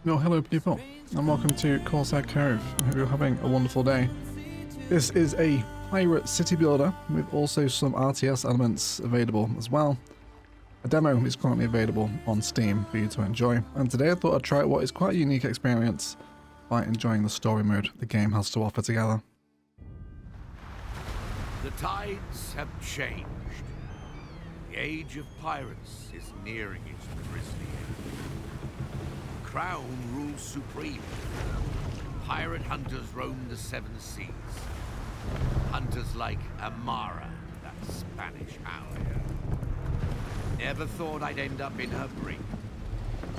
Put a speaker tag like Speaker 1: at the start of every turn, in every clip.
Speaker 1: Well, hello people, and welcome to Corsair Cove. I hope you're having a wonderful day. This is a pirate city builder with also some RTS elements available as well. A demo is currently available on Steam for you to enjoy, and today I thought I'd try what is quite a unique experience by enjoying the story mode the game has to offer together.
Speaker 2: The tides have changed. The age of pirates is nearing its grisly end. Crown rules supreme. Pirate hunters roam the seven seas. Hunters like Amara, that Spanish hound. Never thought I'd end up in her brig.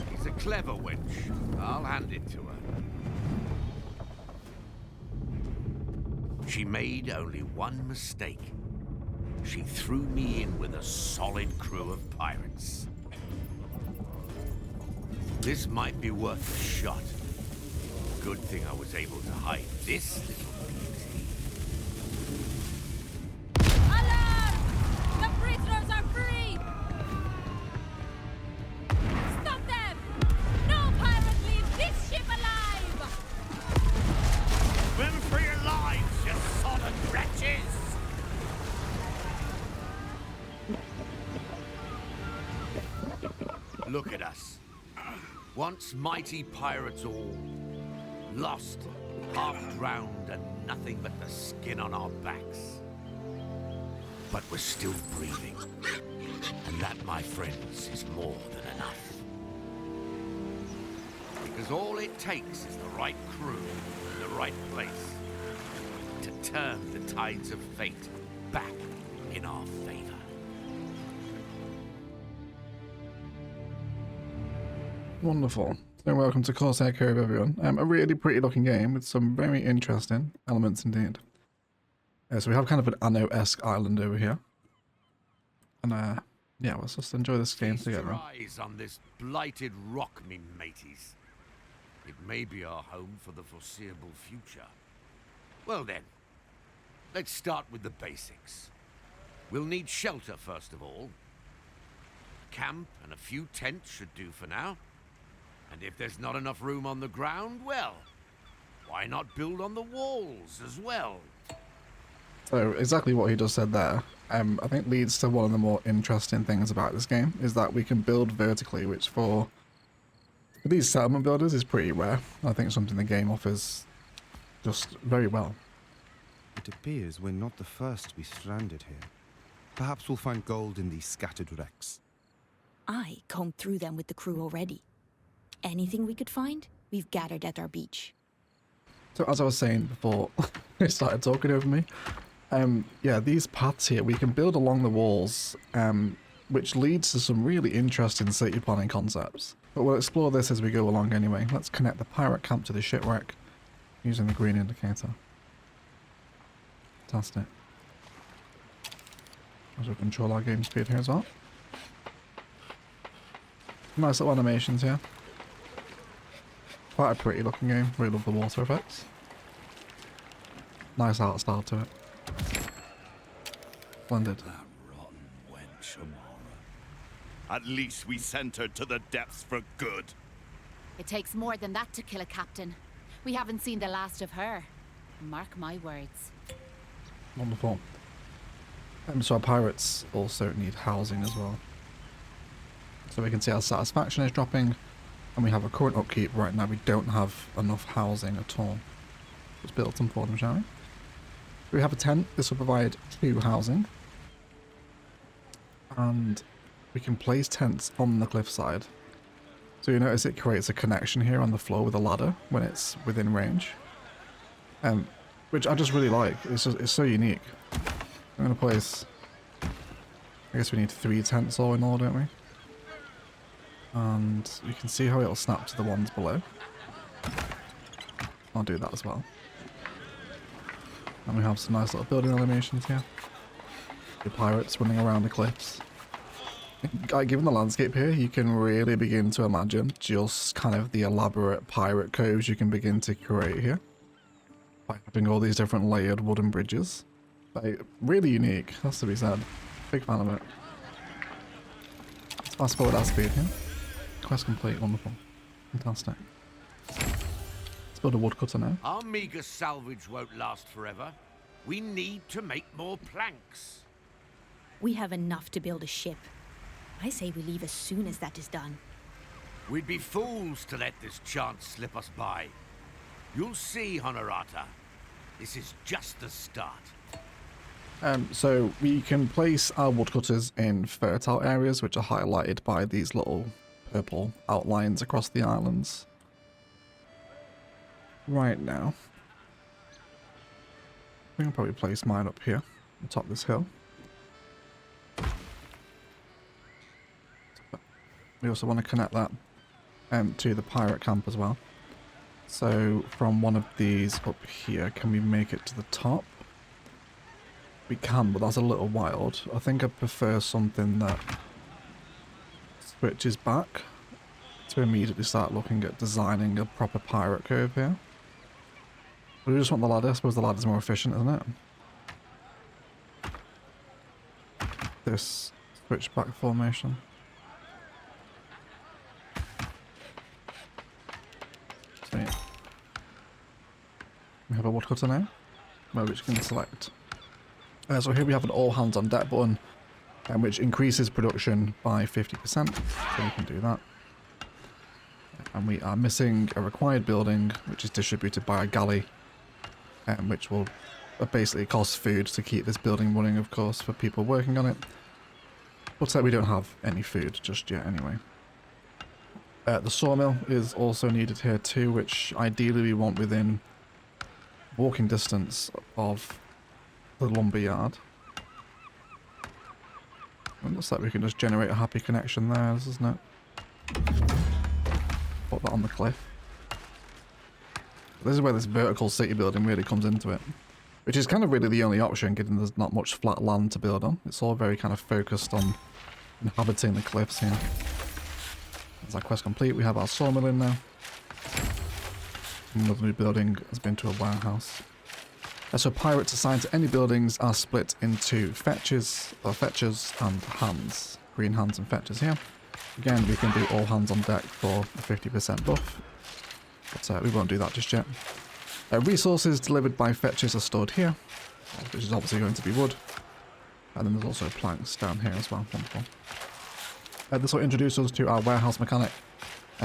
Speaker 2: She's a clever wench. I'll hand it to her. She made only one mistake. She threw me in with a solid crew of pirates. This might be worth a shot. Good thing I was able to hide this little beauty.
Speaker 3: Alarm! The prisoners are free! Stop them! No pirate leaves this ship alive!
Speaker 2: Swim for your lives, you solid wretches! Look at us. Once mighty pirates all. Lost, half drowned, and nothing but the skin on our backs. But we're still breathing. And that, my friends, is more than enough. Because all it takes is the right crew in the right place to turn the tides of fate back in our favor.
Speaker 1: Wonderful. So welcome to Corsair Cove, everyone. A really pretty looking game with some very interesting elements indeed. So we have kind of an ANNO-esque island over here. And yeah, let's just enjoy this game together.
Speaker 2: Feast your eyes on this blighted rock, me mateys. It may be our home for the foreseeable future. Well then, let's start with the basics. We'll need shelter first of all. Camp and a few tents should do for now. And if there's not enough room on the ground, well, why not build on the walls as well?
Speaker 1: So exactly what he just said there, I think leads to one of the more interesting things about this game, is that we can build vertically, which for these settlement builders is pretty rare. I think something the game offers just very well.
Speaker 4: It appears we're not the first to be stranded here. Perhaps we'll find gold in these scattered wrecks.
Speaker 5: I combed through them with the crew already. Anything we could find, we've gathered at our beach.
Speaker 1: So as I was saying before they started talking over me, yeah, these paths here, we can build along the walls, which leads to some really interesting city planning concepts. But we'll explore this as we go along anyway. Let's connect the pirate camp to the shipwreck using the green indicator. Fantastic. As we control our game speed here as well. Nice little animations here. Quite a pretty looking game. Really love the water effects. Nice art style to it. Splendid.
Speaker 6: That rotten wench, Amara. At least we sent her to the depths for good.
Speaker 3: It takes more than that to kill a captain. We haven't seen the last of her. Mark my words.
Speaker 1: Wonderful. So our pirates also need housing as well. So we can see our satisfaction is dropping. And we have a current upkeep right now. We don't have enough housing at all. Let's build some for them, shall we? We have a tent. This will provide 2 housing. And we can place tents on the cliffside. So you notice it creates a connection here on the floor with a ladder when it's within range. Which I just really like. It's so unique. I'm going to place... I guess we need 3 tents all in all, don't we? And you can see how it'll snap to the ones below. I'll do that as well. And we have some nice little building animations here. The pirates running around the cliffs. Given the landscape here, you can really begin to imagine just kind of the elaborate pirate coves you can begin to create here. By having all these different layered wooden bridges. Like, really unique, has to be said. Big fan of it. Let's fast forward our speed here. Quest complete, wonderful. Fantastic. Let's build a woodcutter now.
Speaker 2: Our meager salvage won't last forever. We need to make more planks.
Speaker 5: We have enough to build a ship. I say we leave as soon as that is done.
Speaker 2: We'd be fools to let this chance slip us by. You'll see, Honorata. This is just the start.
Speaker 1: So we can place our woodcutters in fertile areas, which are highlighted by these little purple outlines across the islands. Right now, we can probably place mine up here on top of this hill. We also want to connect that to the pirate camp as well. So from one of these up here, can we make it to the top? We can, but that's a little wild. I think I prefer something that switches back to immediately start looking at designing a proper pirate cove here. But we just want the ladder. I suppose the ladder's more efficient, isn't it? This switchback formation. So yeah. We have a woodcutter now, which can select. So here we have an all hands on deck button, which increases production by 50%. So we can do that. And we are missing a required building, which is distributed by a galley, which will basically cost food to keep this building running, of course, for people working on it. But we don't have any food just yet anyway. The sawmill is also needed here too, which ideally we want within walking distance of the lumber yard. It looks like we can just generate a happy connection there, doesn't it? Put that on the cliff. This is where this vertical city building really comes into it, which is kind of really the only option, given there's not much flat land to build on. It's all very kind of focused on inhabiting the cliffs here. That's our quest complete. We have our sawmill in now. Another new building has been to a warehouse. So pirates assigned to any buildings are split into fetchers and hands. Green hands and fetchers here. Again, we can do all hands on deck for a 50% buff. But we won't do that just yet. Resources delivered by fetchers are stored here, which is obviously going to be wood. And then there's also planks down here as well. Wonderful. This will introduce us to our warehouse mechanic,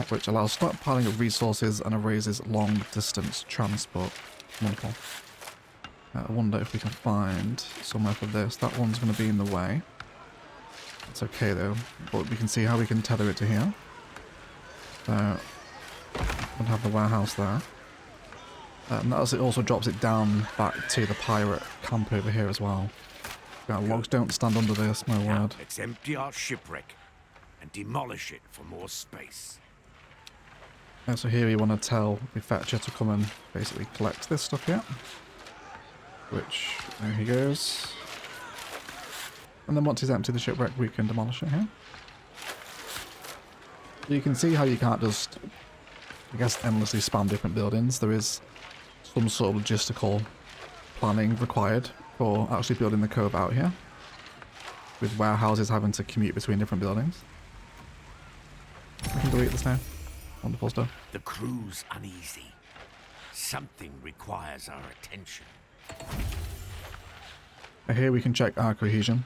Speaker 1: which allows stockpiling of resources and erases long distance transport. Wonderful. I wonder if we can find somewhere for this. That one's going to be in the way. It's okay though, but we can see how we can tether it to here. So we'll have the warehouse there. And that also drops it down back to the pirate camp over here as well. Yeah, logs don't stand under this, my word.
Speaker 2: Let's empty our shipwreck and demolish it for more space.
Speaker 1: So here we want to tell the fetcher to come and basically collect this stuff here. Which, there he goes. And then once he's emptied the shipwreck, we can demolish it here. You can see how you can't just, I guess, endlessly spam different buildings. There is some sort of logistical planning required for actually building the cove out here, with warehouses having to commute between different buildings. We can delete this now. Wonderful stuff.
Speaker 2: The crew's uneasy. Something requires our attention.
Speaker 1: Here we can check our cohesion,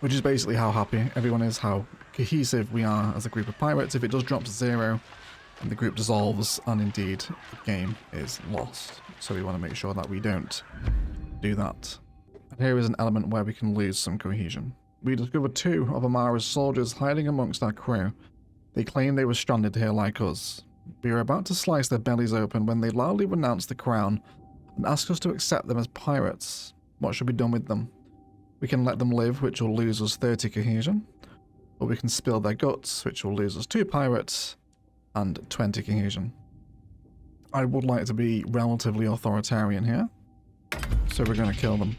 Speaker 1: which is basically how happy everyone is, how cohesive we are as a group of pirates. If it does drop to 0, and the group dissolves, and indeed the game is lost. So we want to make sure that we don't do that. And here is an element where we can lose some cohesion. We discovered 2 of Amara's soldiers hiding amongst our crew. They claimed they were stranded here like us. We were about to slice their bellies open when they loudly renounced the crown and asked us to accept them as pirates. What should be done with them? We can let them live, which will lose us 30 cohesion, or we can spill their guts, which will lose us 2 pirates and 20 cohesion. I would like to be relatively authoritarian here, so we're going to kill them.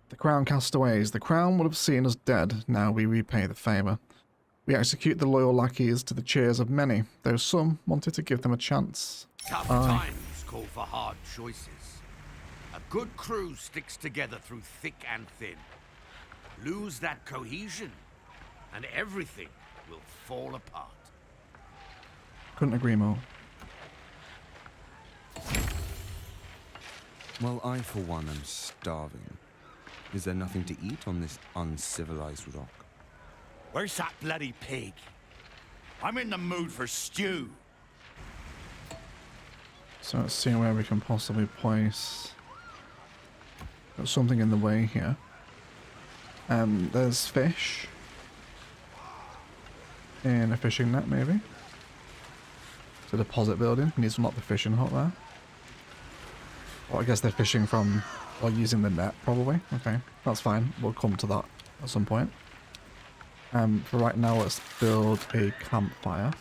Speaker 1: The crown castaways. The crown would have seen us dead. Now we repay the favour. We execute the loyal lackeys to the cheers of many, though some wanted to give them a chance.
Speaker 2: Tough times call for hard choices. A good crew sticks together through thick and thin. Lose that cohesion, and everything will fall apart.
Speaker 1: Couldn't agree more.
Speaker 4: Well, I for one am starving. Is there nothing to eat on this uncivilized rock?
Speaker 6: Where's that bloody pig? I'm in the mood for stew.
Speaker 1: So let's see where we can possibly place. Got something in the way here. There's fish. In a fishing net, maybe. It's a deposit building. Needs to unlock the fishing hut there. Well, I guess they're fishing from, or using the net, probably. Okay, that's fine. We'll come to that at some point. For right now, let's build a campfire.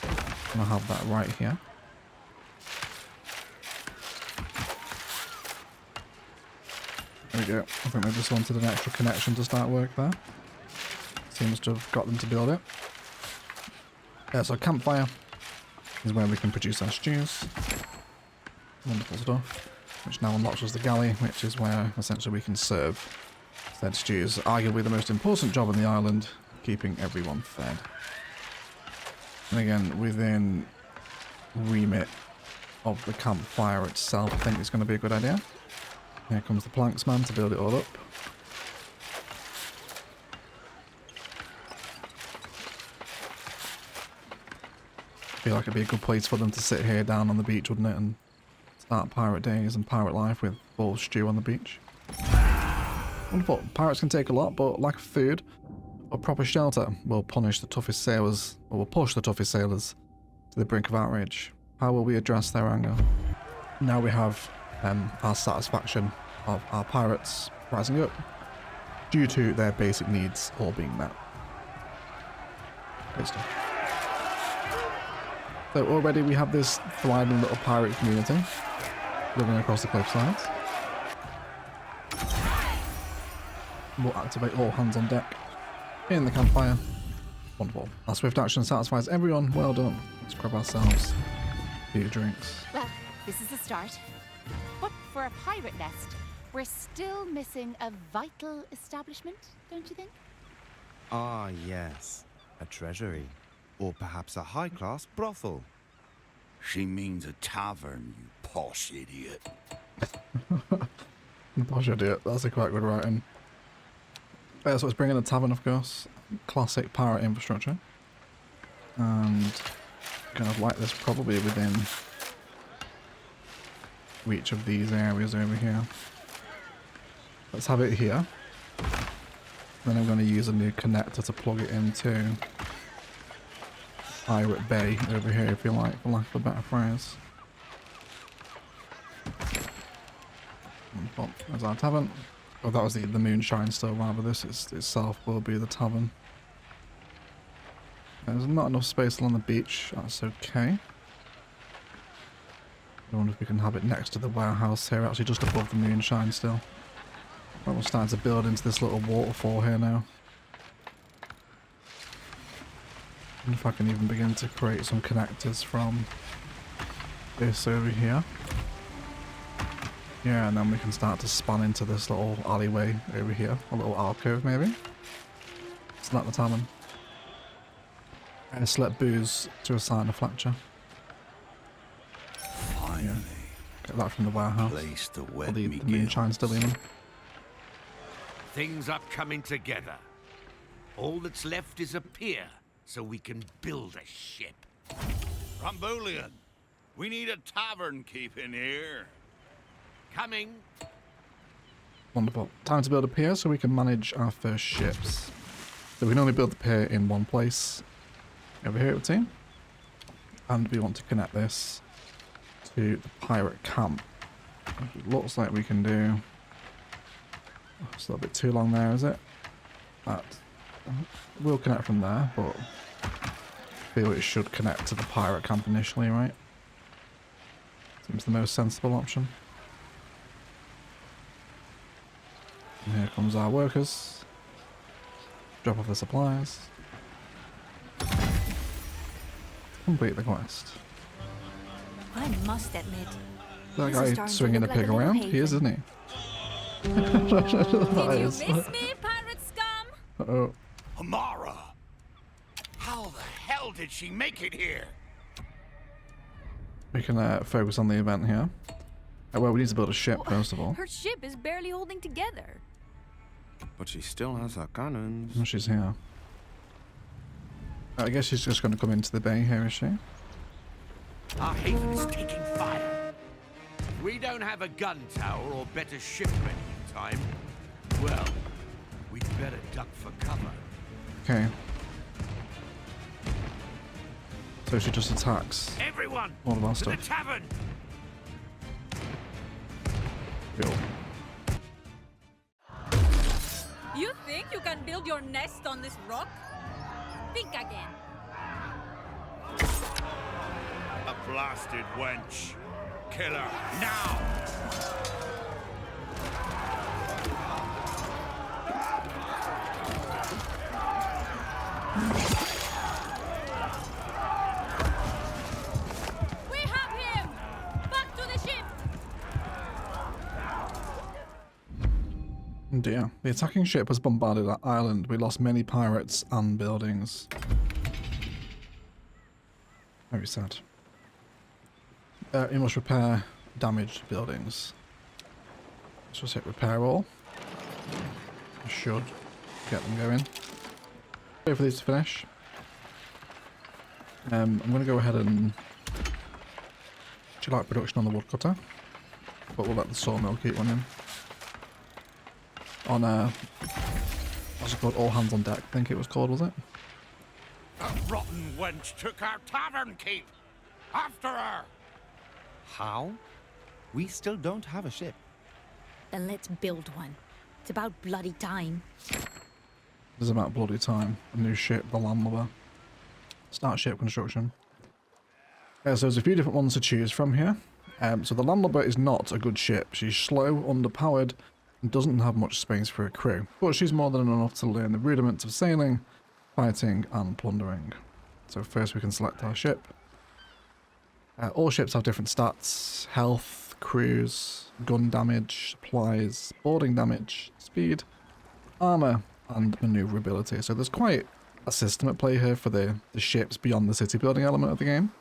Speaker 1: And I'll have that right here. There we go. I think they just wanted an extra connection to start work there. Seems to have got them to build it. Yeah, so campfire is where we can produce our stews. Wonderful stuff. Which now unlocks us the galley, which is where essentially we can serve said stews. Arguably the most important job on the island, keeping everyone fed. And again, within remit of the campfire itself, I think it's going to be a good idea. Here comes the planks man to build it all up. I feel like it'd be a good place for them to sit here down on the beach, wouldn't it? And start pirate days and pirate life with full stew on the beach. Wonderful. Pirates can take a lot, but lack of food or proper shelter will punish the toughest sailors, or will push the toughest sailors to the brink of outrage. How will we address their anger? Now we have our satisfaction of our pirates rising up due to their basic needs all being met. Great stuff. So already we have this thriving little pirate community living across the cliff sides. We'll activate all hands on deck in the campfire. Wonderful. Our swift action satisfies everyone. Well done. Let's grab ourselves a few drinks.
Speaker 3: Well, this is a start. But for a pirate nest, we're still missing a vital establishment, don't you think?
Speaker 4: Ah, yes. A treasury. Or perhaps a high-class brothel.
Speaker 6: She means a tavern, you posh idiot.
Speaker 1: Posh idiot. That's a quite good writing. So let's bring in a tavern, of course. Classic pirate infrastructure. And kind of like this probably within reach of these areas over here. Let's have it here. Then I'm going to use a new connector to plug it into Pirate Bay over here, if you like, for lack of a better phrase. There's our tavern. Oh, that was the moonshine still, rather. This itself will be the tavern. There's not enough space along the beach. That's okay. I wonder if we can have it next to the warehouse here, actually just above the moonshine still. Well, we're starting to build into this little waterfall here now. And if I can even begin to create some connectors from this over here. Yeah, and then we can start to span into this little alleyway over here. A little alcove, maybe. It's not the tavern. And select booze to assign a Fletcher.
Speaker 6: Finally.
Speaker 1: Yeah. Get that from the warehouse.
Speaker 6: Place to
Speaker 1: Or
Speaker 6: wet
Speaker 1: the
Speaker 6: me
Speaker 1: moonshine still in them.
Speaker 2: Things are coming together. All that's left is a pier, so we can build a ship.
Speaker 6: Rambulian, we need a tavern keeping here.
Speaker 2: Coming.
Speaker 1: Wonderful. Time to build a pier so we can manage our first ships. So we can only build the pier in one place. Over here at the team. And we want to connect this to the pirate camp. It looks like we can do... Oh, it's a little bit too long there, is it? That will connect from there, but I feel it should connect to the pirate camp initially, right? Seems the most sensible option. And here comes our workers. Drop off the supplies. Complete the quest.
Speaker 5: I must admit,
Speaker 1: That
Speaker 5: this is
Speaker 1: guy
Speaker 5: starting to
Speaker 1: swinging a
Speaker 5: look like
Speaker 1: pig
Speaker 5: a little
Speaker 1: around?
Speaker 5: haven.
Speaker 1: He is, isn't he?
Speaker 7: Did you miss me, pirate scum?
Speaker 1: Uh-oh.
Speaker 6: Amara! How the hell did she make it here?
Speaker 1: We can focus on the event here. Well, we need to build a ship first of all.
Speaker 7: Her ship is barely holding together.
Speaker 4: But she still has her cannons.
Speaker 1: Oh, she's here. I guess she's just going to come into the bay here, is she?
Speaker 2: Our haven is taking fire. If we don't have a gun tower or better ship ready in time, well, we'd better duck for cover.
Speaker 1: Okay. So she just attacks
Speaker 2: Everyone,
Speaker 1: all of our
Speaker 2: to the
Speaker 1: stuff.
Speaker 2: tavern!
Speaker 1: Cool.
Speaker 7: You think you can build your nest on this rock? Think again.
Speaker 6: A blasted wench. Kill her now!
Speaker 7: We have him! Back to the ship!
Speaker 1: Oh dear. The attacking ship has bombarded our island. We lost many pirates and buildings. Very sad. You must repair damaged buildings. Let's just hit repair all. Should get them going. Wait for these to finish. I'm going to go ahead and like production on the woodcutter, but we'll let the sawmill keep running. On what's it called? All hands on deck, I think it was called, was it?
Speaker 6: A rotten wench took our tavern keep. After her!
Speaker 4: How? We still don't have a ship.
Speaker 5: Then let's build one. It's about bloody time.
Speaker 1: It's about bloody time. A new ship, the landlubber. Start ship construction. So there's a few different ones to choose from here. So the landlubber is not a good ship. She's slow, underpowered, and doesn't have much space for a crew. But she's more than enough to learn the rudiments of sailing, fighting, and plundering. So first we can select our ship. All ships have different stats: health, crews, gun damage, supplies, boarding damage, speed, armor, and maneuverability. So there's quite a system at play here for the ships beyond the city building element of the game.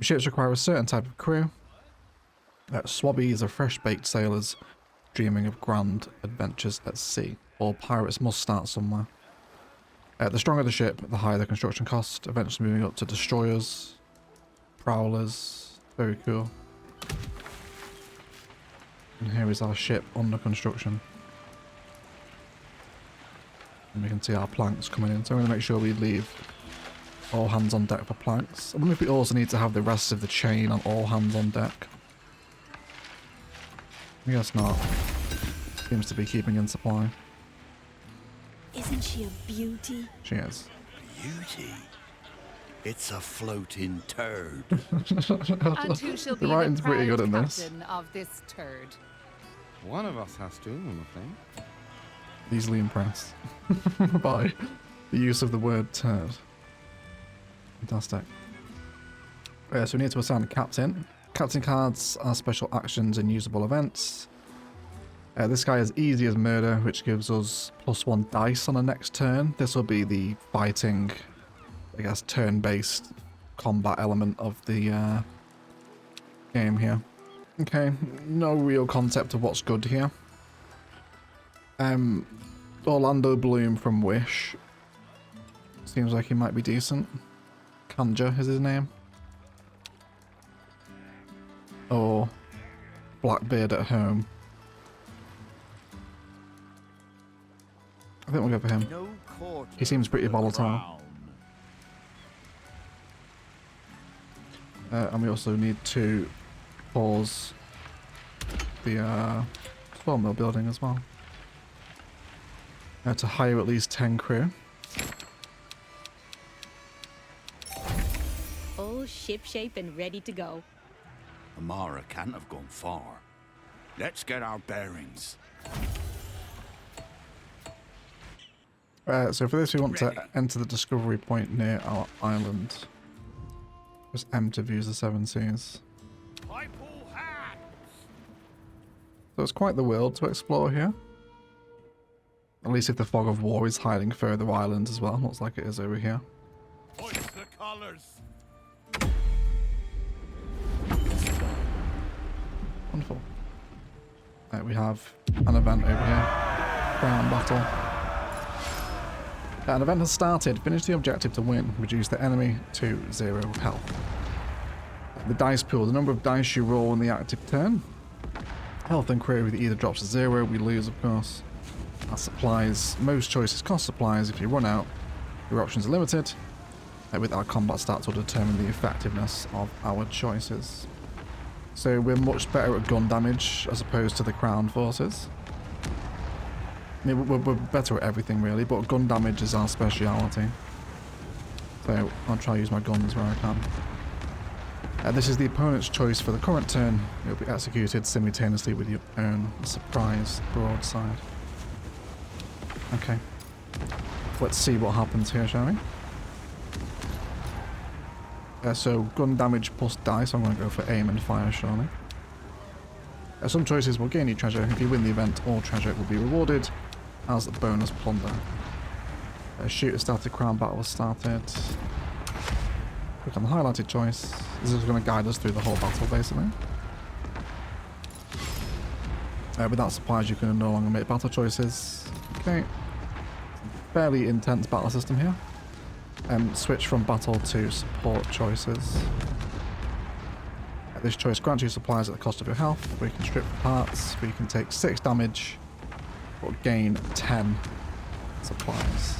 Speaker 1: Ships require a certain type of crew. Swabbies are fresh-baked sailors dreaming of grand adventures at sea. All pirates must start somewhere. The stronger the ship, the higher the construction cost, eventually moving up to destroyers, prowlers. Very cool. And here is our ship under construction. And we can see our planks coming in, so I'm going to make sure we leave all hands on deck for planks. I wonder if we also need to have the rest of the chain on all hands on deck. I guess not. Seems to be keeping in supply.
Speaker 5: Isn't she a beauty?
Speaker 1: She is.
Speaker 6: Beauty. It's a floating turd.
Speaker 3: And who shall be
Speaker 1: The writing's
Speaker 3: the
Speaker 1: pretty
Speaker 3: proud
Speaker 1: good in this.
Speaker 3: captain of this turd?
Speaker 4: One of us has to, I'm afraid.
Speaker 1: Easily impressed by the use of the word turd. Fantastic. So we need to assign a captain. Captain cards are special actions and usable events. This guy is easy as murder, which gives us +1 dice on the next turn. This will be the fighting, I guess, turn-based combat element of the game here. Okay, no real concept of what's good here. Orlando Bloom from Wish. Seems like he might be decent. Kanja is his name. Or Blackbeard at home. I think we'll go for him.
Speaker 6: No quarter
Speaker 1: He seems pretty
Speaker 6: for the
Speaker 1: volatile.
Speaker 6: crown.
Speaker 1: And we also need to pause the sawmill building as well. To hire at least 10 crew.
Speaker 5: All shipshape and ready to go.
Speaker 6: Amara can't have gone far. Let's get our bearings.
Speaker 1: So for this we want to enter the discovery point near our island. Press M to view the 7 seas.
Speaker 6: Pipe all hands!
Speaker 1: So it's quite the world to explore here. At least if the fog of war is hiding further islands as well. Looks like it is over here.
Speaker 6: Hoist the colours!
Speaker 1: Wonderful. We have an event over here. Crown battle. An event has started. Finish the objective to win. Reduce the enemy to 0 health. The dice pool. The number of dice you roll in the active turn. Health and crew either drops to 0. We lose, of course. Our supplies. Most choices cost supplies. If you run out, your options are limited. With our combat stats will determine the effectiveness of our choices. So we're much better at gun damage as opposed to the Crown forces. I mean, we're better at everything really, but gun damage is our speciality. So I'll try to use my guns where I can. This is the opponent's choice for the current turn. It will be executed simultaneously with your own surprise broadside. Okay. Let's see what happens here, shall we? So gun damage plus dice. I'm going to go for aim and fire, surely. Some choices will gain you treasure. If you win the event, all treasure will be rewarded as a bonus plunder. Shooter started, crown battle started. Click on the highlighted choice. This is going to guide us through the whole battle, basically. Without supplies, you can no longer make battle choices. Okay. Fairly intense battle system here. Switch from battle to support choices. This choice grants you supplies at the cost of your health. We can strip parts. We can take 6 damage, but gain 10 supplies.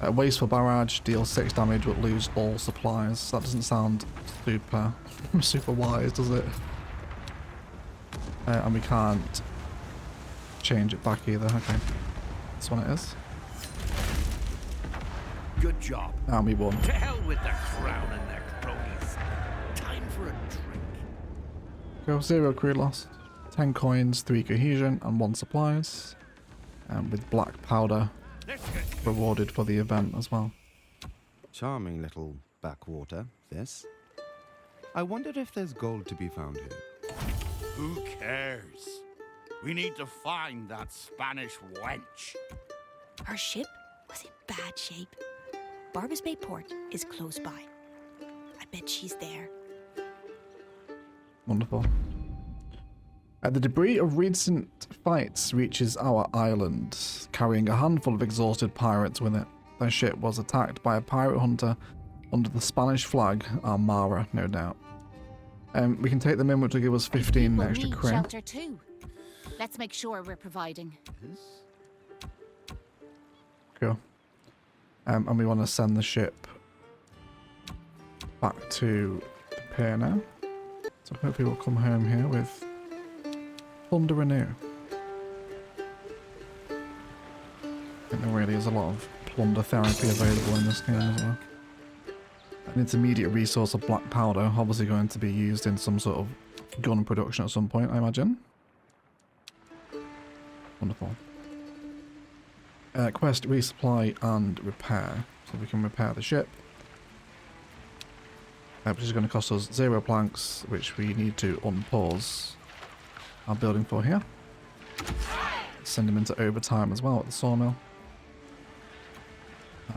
Speaker 1: Wasteful barrage deals 6 damage, but lose all supplies. That doesn't sound super wise, does it? And we can't change it back either. Okay, this one it is.
Speaker 2: Good job.
Speaker 1: And we won.
Speaker 2: To hell with the Crown and their cronies. Time for a drink.
Speaker 1: Go 0 crew lost. 10 coins, 3 cohesion, and 1 supplies. And with black powder rewarded for the event as well.
Speaker 4: Charming little backwater, this. I wonder if there's gold to be found here.
Speaker 6: Who cares? We need to find that Spanish wench.
Speaker 5: Her ship was in bad shape. Barbas Bay port is close by. I bet she's there.
Speaker 1: Wonderful. The debris of recent fights reaches our island, carrying a handful of exhausted pirates with it. Their ship was attacked by a pirate hunter under the Spanish flag, Armara, no doubt. We can take them in, which will give us 15 extra
Speaker 3: need
Speaker 1: crew.
Speaker 3: shelter too. Let's make sure we're providing.
Speaker 1: Cool. And we want to send the ship back to the pier now. So hopefully we'll come home here with plunder anew. I think there really is a lot of plunder therapy available in this game as well. An intermediate resource of black powder, obviously going to be used in some sort of gun production at some point, I imagine. Wonderful. Quest, resupply and repair. So we can repair the ship. Which is going to cost us 0 planks, which we need to unpause our building for here. Send them into overtime as well at the sawmill.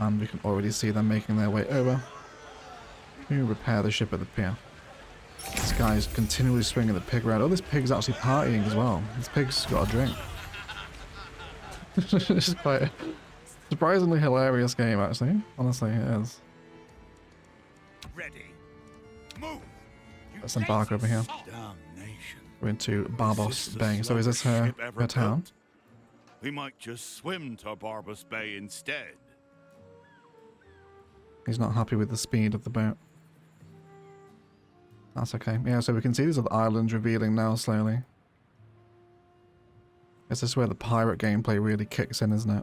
Speaker 1: And we can already see them making their way over to repair the ship at the pier. This guy's continually swinging the pig around. Oh, this pig's actually partying as well. This pig's got a drink. This is quite a surprisingly hilarious game, actually. Honestly, it is.
Speaker 2: Ready. Move.
Speaker 1: Let's embark over here.
Speaker 2: Damnation.
Speaker 1: We're into Barbos
Speaker 6: the
Speaker 1: Bay. So is this
Speaker 6: slowest
Speaker 1: her,
Speaker 6: ship ever
Speaker 1: her town?
Speaker 6: built? We might just swim to Barbos Bay instead.
Speaker 1: He's not happy with the speed of the boat. That's okay. Yeah, so we can see these other islands revealing now slowly. This is where the pirate gameplay really kicks in, isn't it?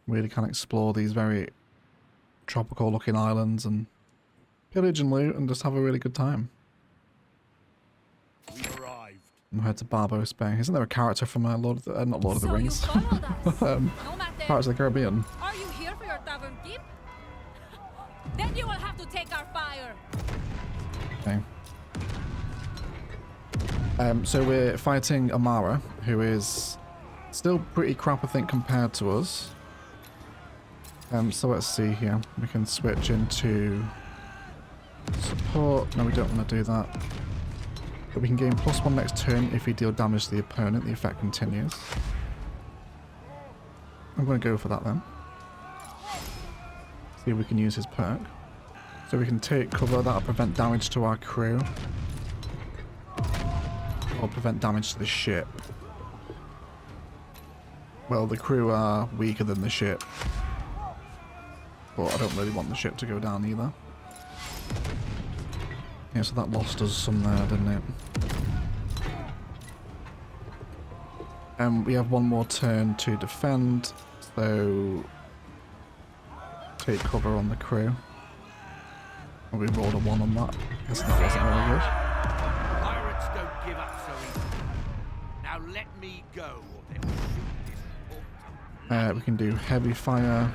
Speaker 1: Really can explore these very tropical looking islands and pillage and loot and just have a really good time.
Speaker 6: We've arrived.
Speaker 1: And head to Barbos Bay. Isn't there a character from not Lord of the Rings?
Speaker 7: You followed us. No matter.
Speaker 1: Pirates of the Caribbean.
Speaker 7: Are you here for your tavern keep? Then you will have to take our fire.
Speaker 1: Okay. So we're fighting Amara, who is still pretty crap, I think, compared to us. So let's see here. We can switch into support. No, we don't want to do that. But we can gain +1 next turn if we deal damage to the opponent. The effect continues. I'm going to go for that then. See if we can use his perk. So we can take cover. That'll prevent damage to our crew. Or prevent damage to the ship. Well, the crew are weaker than the ship. But I don't really want the ship to go down either. Yeah, so that lost us some there, didn't it? And we have one more turn to defend, so take cover on the crew. And we rolled a 1 on that. Guess that wasn't very good.
Speaker 2: Pirates don't give up so easily. Now let me go, or they will shoot this port.
Speaker 1: We can do heavy fire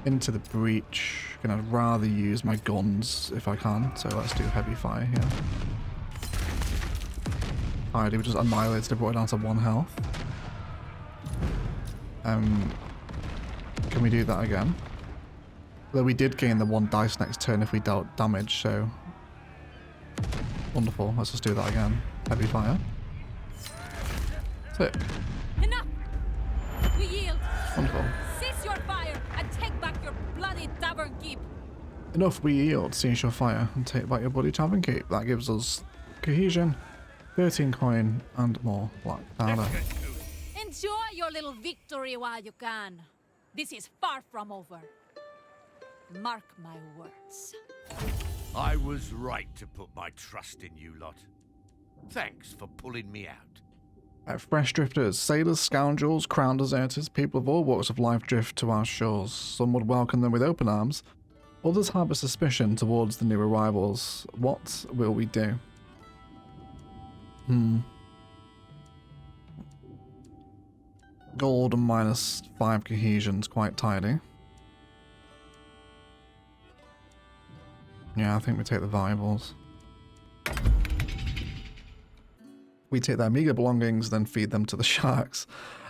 Speaker 1: into the breach. Gonna rather use my guns if I can, so let's do heavy fire here. Alright, we just annihilated it, brought it down to 1 health. Can we do that again? Though we did gain the 1 dice next turn if we dealt damage, so wonderful. Let's just do that again. Heavy fire. That's it.
Speaker 7: Enough! We yield.
Speaker 1: Wonderful.
Speaker 7: Cease your fire and take back your bloody tavern keep.
Speaker 1: Enough, we yield. Cease your fire and take back your bloody tavern keep. That gives us cohesion, 13 coin, and more black powder.
Speaker 7: Enjoy your little victory while you can. This is far from over. Mark my words.
Speaker 2: I was right to put my trust in you lot. Thanks for pulling me out.
Speaker 1: Fresh drifters, sailors, scoundrels, crown deserters, people of all walks of life drift to our shores. Some would welcome them with open arms. Others harbour suspicion towards the new arrivals. What will we do? Gold and -5 cohesion's quite tidy. Yeah, I think we take the valuables. We take their meager belongings, then feed them to the sharks.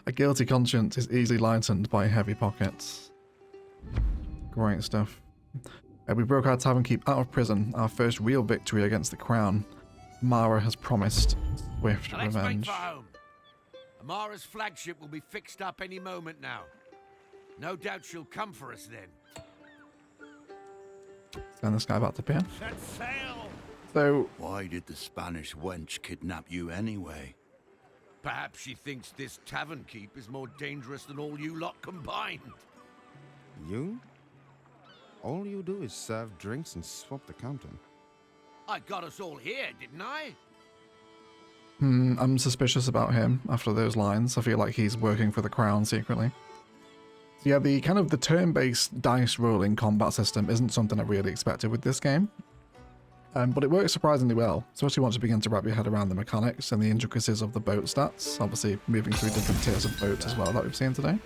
Speaker 1: A guilty conscience is easily lightened by heavy pockets. Great stuff. We broke our tavern keep out of prison, our first real victory against the crown. Mara has promised swift
Speaker 2: Now let's make
Speaker 1: revenge.
Speaker 2: for home. Amara's flagship will be fixed up any moment now. No doubt she'll come for us then.
Speaker 1: Send this guy back to pier.
Speaker 2: Set sail!
Speaker 1: So,
Speaker 6: Why did the Spanish wench kidnap you anyway?
Speaker 2: Perhaps she thinks this tavern keep is more dangerous than all you lot combined.
Speaker 4: You? All you do is serve drinks and swap the captain.
Speaker 2: I got us all here, didn't I?
Speaker 1: I'm suspicious about him after those lines. I feel like he's working for the crown secretly. So yeah, the kind of the turn-based dice rolling combat system isn't something I really expected with this game. But it works surprisingly well, especially once you begin to wrap your head around the mechanics and the intricacies of the boat stats. Obviously, moving through different tiers of boats as well that we've seen today.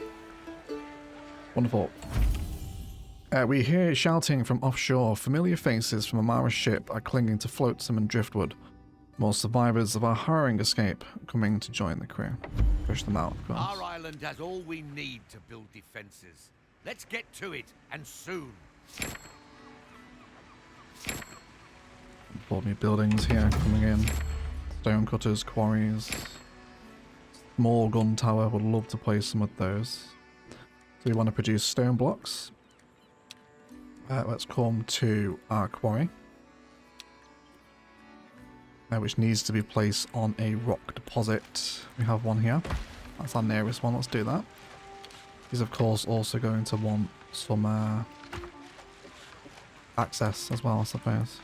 Speaker 1: Wonderful. We hear shouting from offshore. Familiar faces from Amara's ship are clinging to flotsam and driftwood. More survivors of our harrowing escape coming to join the crew. Push them out, of course.
Speaker 2: Our island has all we need to build defenses. Let's get to it, and soon.
Speaker 1: All new buildings here coming in. Stone cutters, quarries. Small gun tower, would love to place some of those. So we want to produce stone blocks. Let's come to our quarry. Which needs to be placed on a rock deposit. We have one here. That's our nearest one, let's do that. He's of course also going to want some access as well, I suppose.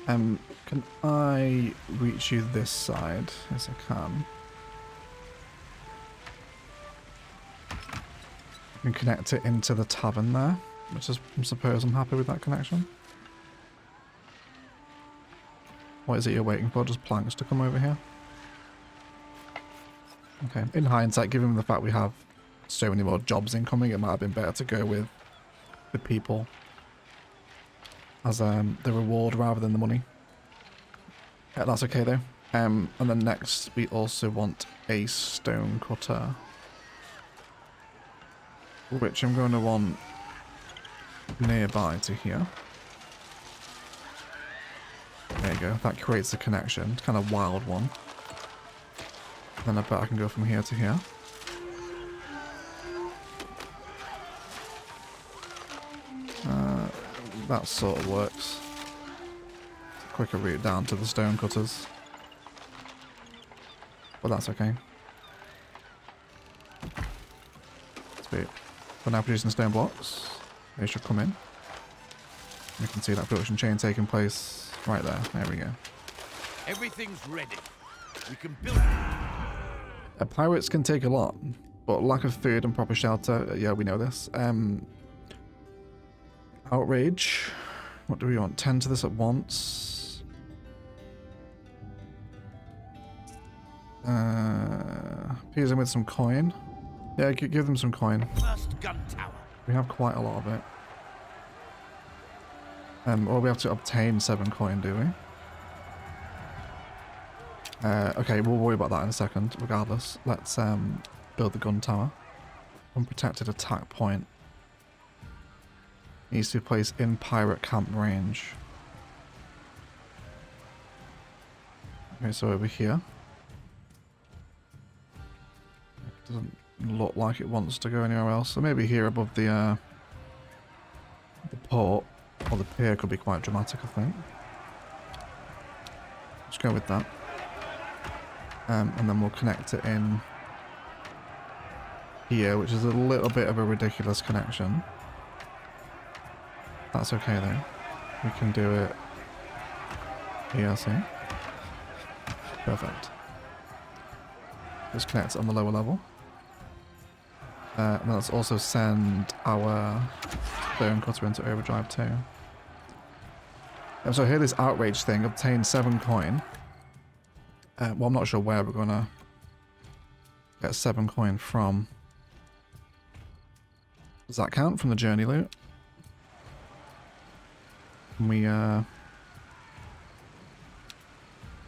Speaker 1: Can I reach you this side? Yes, I can. I can connect it into the tavern there, which is, I suppose I'm happy with that connection. What is it you're waiting for? Just planks to come over here? Okay, in hindsight, given the fact we have so many more jobs incoming, it might have been better to go with the people as the reward rather than the money. Yeah, that's okay though. And then next we also want a stone cutter, which I'm going to want nearby to here. There you go. That creates a connection. It's kind of wild one. Then I bet I can go from here to here. That sort of works. Quicker route down to the stone cutters. But that's okay. Sweet. We're now producing stone blocks. They should come in. We can see that production chain taking place right there. There we go.
Speaker 2: Everything's ready. We can build it.
Speaker 1: Pirates can take a lot, but lack of food and proper shelter, yeah, we know this. Outrage. What do we want? 10 to this at once. Pierce in with some coin. Yeah, give them some coin.
Speaker 2: First gun tower.
Speaker 1: We have quite a lot of it. Or we have to obtain 7 coin, do we? Okay, we'll worry about that in a second, regardless. Let's build the gun tower. Unprotected attack point. Needs to be placed in pirate camp range. Okay, so over here. It doesn't look like it wants to go anywhere else. So maybe here above the port or the pier could be quite dramatic, I think. Let's go with that. And then we'll connect it in here, which is a little bit of a ridiculous connection. That's okay though. We can do it here, see? Perfect. Just connect it on the lower level. And let's also send our stone cutter into overdrive too. So here this outrage thing, obtain 7 coin. Well, I'm not sure where we're gonna get 7 coin from. Does that count from the journey loot? Can we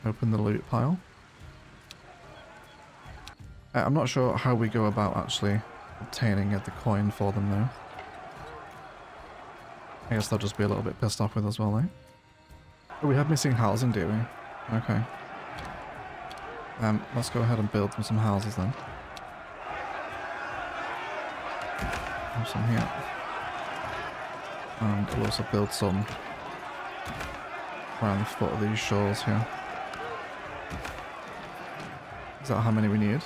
Speaker 1: open the loot pile? I'm not sure how we go about actually obtaining the coin for them though. I guess they'll just be a little bit pissed off with us, will they? Oh, we have missing housing, do we? Okay. Let's go ahead and build them some houses then. Have some here. And we'll also build some around the foot of these shores here. Is that how many we need?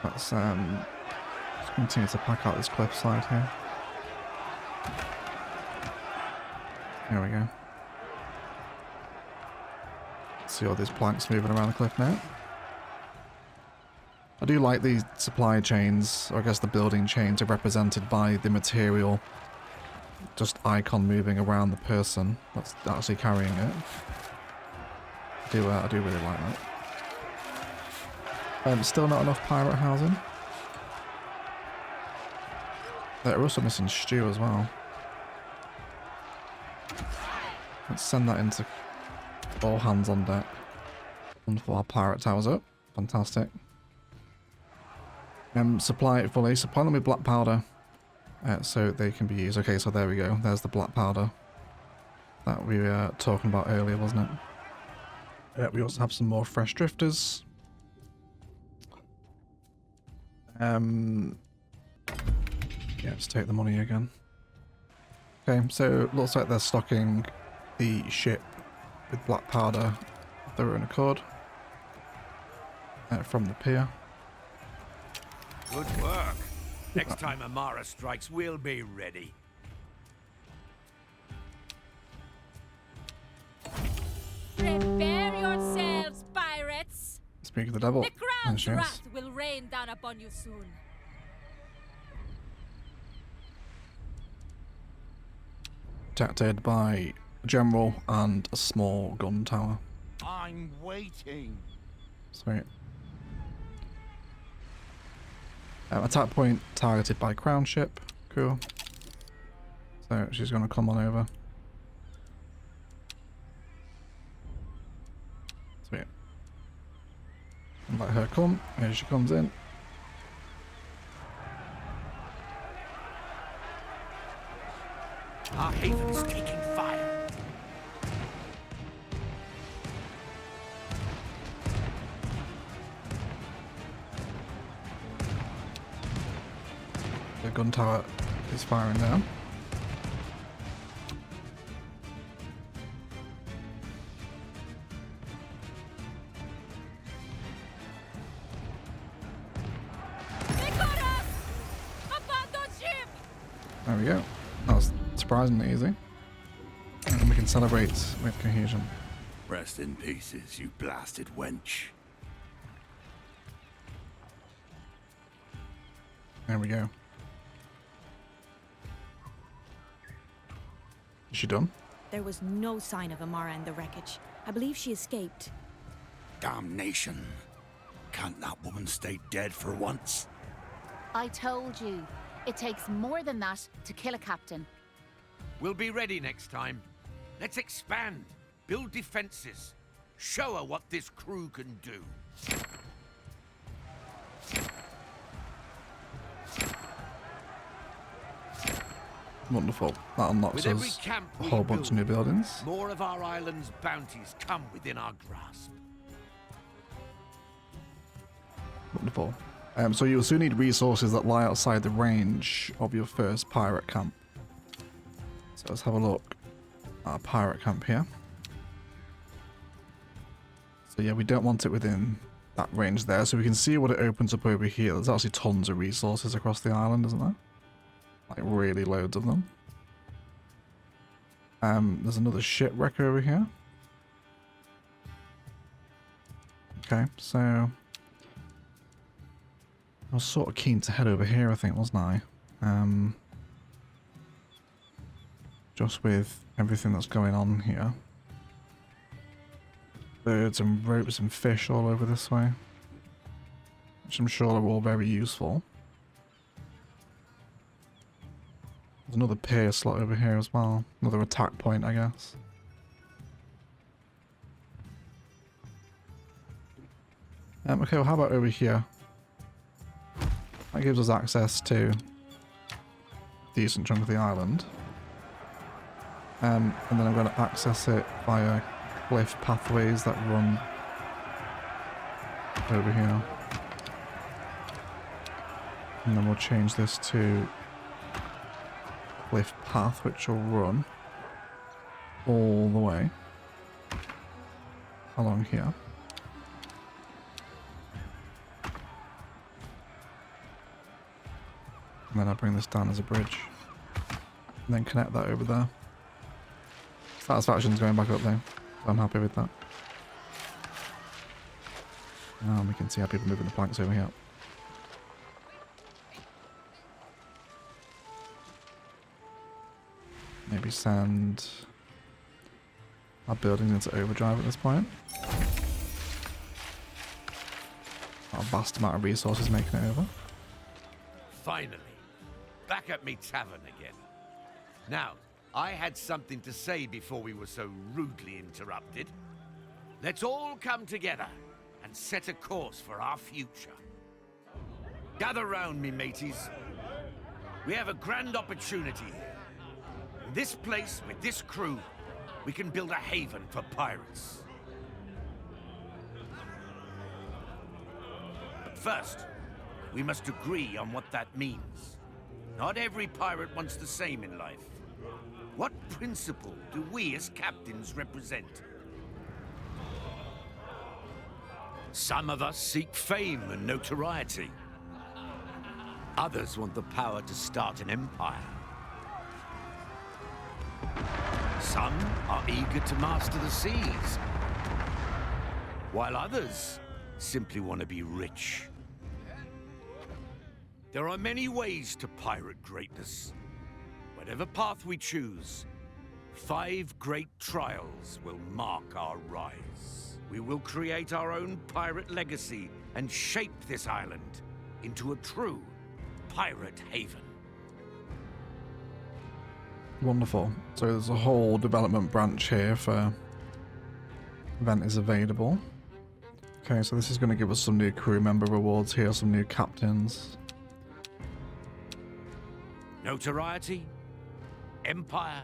Speaker 1: Let's continue to pack out this cliffside here. There we go. See all these planks moving around the cliff now. I do like these supply chains, or I guess the building chains are represented by the material just icon moving around the person that's actually carrying it. I do really like that. Still not enough pirate housing. We're also missing stew as well. Let's send that into all hands on deck. Wonderful, our pirate tower's up. Fantastic. Supply it fully. Supply them with black powder. So they can be used. Okay, so there we go. There's the black powder that we were talking about earlier, wasn't it? We also have some more fresh drifters. Yeah, just take the money again. Okay, so it looks like they're stocking the ship with black powder of their own accord from the pier.
Speaker 2: Good work. Next time Amara strikes, we'll be ready.
Speaker 7: Prepare yourselves, pirates!
Speaker 1: Speak of the devil.
Speaker 7: The crown's
Speaker 1: There she is.
Speaker 7: wrath will rain down upon you soon.
Speaker 1: Protected by a general and a small gun tower.
Speaker 6: I'm waiting.
Speaker 1: Sweet. Attack point targeted by crown ship. Cool. So she's going to come on over. Sweet. And let her come. Here she comes in.
Speaker 2: Our haven is taking fire.
Speaker 1: The gun tower is firing down.
Speaker 7: They got us! Abandon ship!
Speaker 1: There we go. That was surprisingly easy. And we can celebrate with cohesion.
Speaker 6: Rest in pieces, you blasted wench.
Speaker 1: There we go. Is she done?
Speaker 5: There was no sign of Amara in the wreckage. I believe she escaped.
Speaker 6: Damnation. Can't that woman stay dead for once?
Speaker 3: I told you. It takes more than that to kill a captain.
Speaker 2: We'll be ready next time. Let's expand, build defenses, show her what this crew can do.
Speaker 1: Wonderful. That unlocks
Speaker 2: With every
Speaker 1: us
Speaker 2: camp
Speaker 1: a
Speaker 2: we
Speaker 1: whole bunch of new
Speaker 2: build,
Speaker 1: buildings.
Speaker 2: more of our island's bounties come within our grasp.
Speaker 1: Wonderful. So you'll soon need resources that lie outside the range of your first pirate camp. So let's have a look at our pirate camp here. So yeah, we don't want it within that range there. So we can see what it opens up over here. There's actually tons of resources across the island, isn't there? Like really loads of them. There's another shipwreck over here. Okay, so I was sort of keen to head over here, I think, wasn't I? Just with everything that's going on here. Birds and ropes and fish all over this way. Which I'm sure are all very useful. There's another pier slot over here as well. Another attack point, I guess. Okay, well how about over here? That gives us access to a decent chunk of the island. And then I'm going to access it via cliff pathways that run over here. And then we'll change this to cliff path, which will run all the way along here. And then I'll bring this down as a bridge. And then connect that over there. Satisfaction's going back up there. So I'm happy with that. And we can see how people moving the planks over here. Maybe send our buildings into overdrive at this point. A vast amount of resources making it over.
Speaker 2: Finally, back at me tavern again. Now, I had something to say before we were so rudely interrupted. Let's all come together and set a course for our future. Gather round me, mateys. We have a grand opportunity here. In this place, with this crew, we can build a haven for pirates. But first, we must agree on what that means. Not every pirate wants the same in life. What principle do we as captains represent? Some of us seek fame and notoriety. Others want the power to start an empire. Some are eager to master the seas, while others simply want to be rich. There are many ways to pirate greatness. Whatever path we choose, 5 great trials will mark our rise. We will create our own pirate legacy and shape this island into a true pirate haven.
Speaker 1: Wonderful. So there's a whole development branch here for event is available. Okay, so this is going to give us some new crew member rewards here, some new captains.
Speaker 2: Notoriety? empire,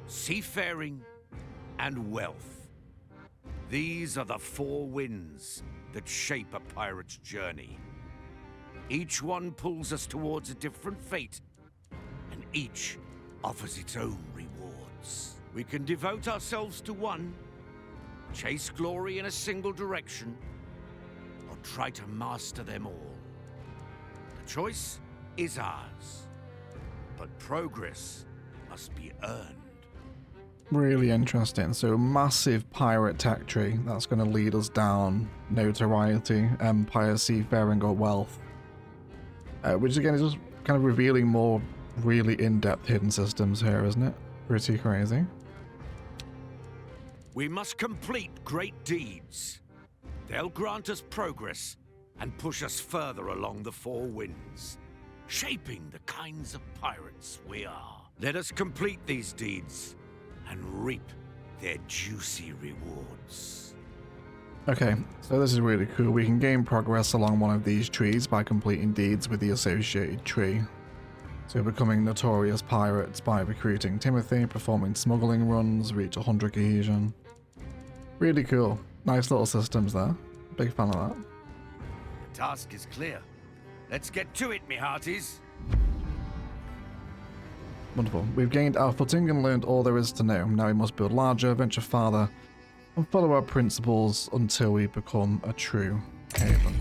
Speaker 2: seafaring, and wealth. These are the four winds that shape a pirate's journey. Each one pulls us towards a different fate, and each offers its own rewards. We can devote ourselves to one, chase glory in a single direction, or try to master them all. The choice is ours, but progress must be earned.
Speaker 1: Really interesting. So massive pirate tech tree that's going to lead us down notoriety, empire, seafaring, or wealth. Which again is just kind of revealing more really in-depth hidden systems here, isn't it? Pretty crazy.
Speaker 2: We must complete great deeds. They'll grant us progress and push us further along the four winds, shaping the kinds of pirates we are. Let us complete these deeds and reap their juicy rewards.
Speaker 1: Okay, so this is really cool. We can gain progress along one of these trees by completing deeds with the associated tree. So becoming notorious pirates by recruiting Timothy, performing smuggling runs, reach 100 cohesion. Really cool. Nice little systems there. Big fan of that.
Speaker 2: The task is clear. Let's get to it, me hearties.
Speaker 1: Wonderful. We've gained our footing and learned all there is to know. Now we must build larger, venture farther, and follow our principles until we become a true haven.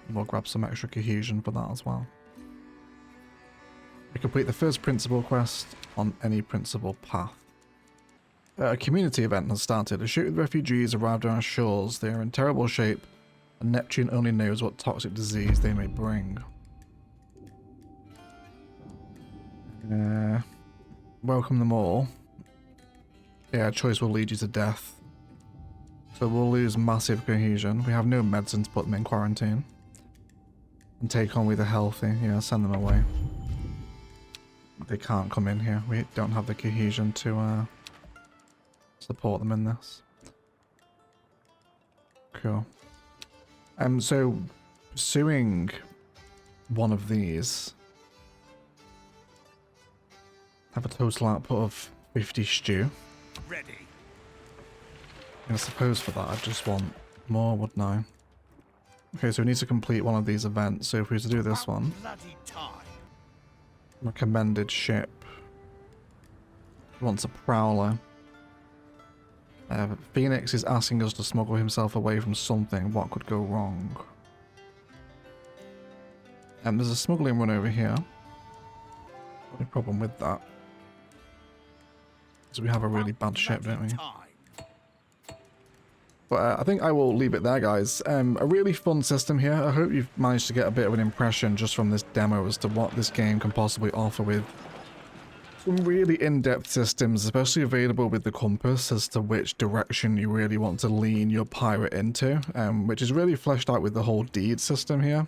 Speaker 1: And we'll grab some extra cohesion for that as well. We complete the first principal quest on any principal path. A community event has started. A ship with refugees arrived on our shores. They are in terrible shape, and Neptune only knows what toxic disease they may bring. Welcome them all. Yeah, choice will lead you to death. So we'll lose massive cohesion. We have no medicine to put them in quarantine. And take on with the healthy. Yeah, send them away. They can't come in here. We don't have the cohesion to support them in this. Cool. So pursuing one of these have a total output of 50 stew.
Speaker 2: Ready.
Speaker 1: I suppose for that I'd just want more, wouldn't I? Okay, so we need to complete one of these events. So if we were to do this one,
Speaker 2: Bloody time.
Speaker 1: recommended ship. Wants a prowler. Phoenix is asking us to smuggle himself away from something. What could go wrong? There's a smuggling run over here. No problem with that. Because we have a really bad ship, don't we? But I think I will leave it there, guys. A really fun system here. I hope you've managed to get a bit of an impression just from this demo as to what this game can possibly offer with some really in-depth systems, especially available with the compass as to which direction you really want to lean your pirate into, which is really fleshed out with the whole deed system here.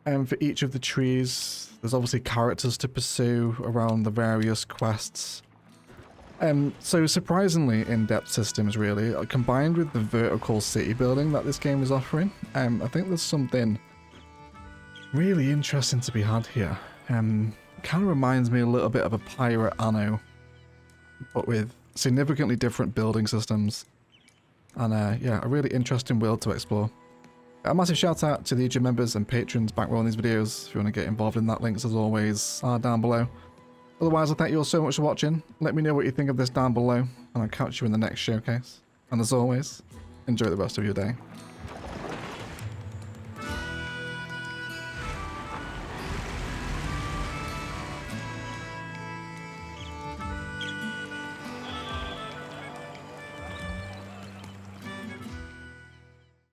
Speaker 1: And for each of the trees, there's obviously characters to pursue around the various quests. So surprisingly in-depth systems, really, combined with the vertical city building that this game is offering. I think there's something really interesting to be had here. Kind of reminds me a little bit of a pirate Anno, but with significantly different building systems. And yeah, a really interesting world to explore. A massive shout out to the YouTube members and patrons bankrolling these videos. If you want to get involved in that, links as always are down below. Otherwise, I thank you all so much for watching. Let me know what you think of this down below, and I'll catch you in the next showcase. And as always, enjoy the rest of your day.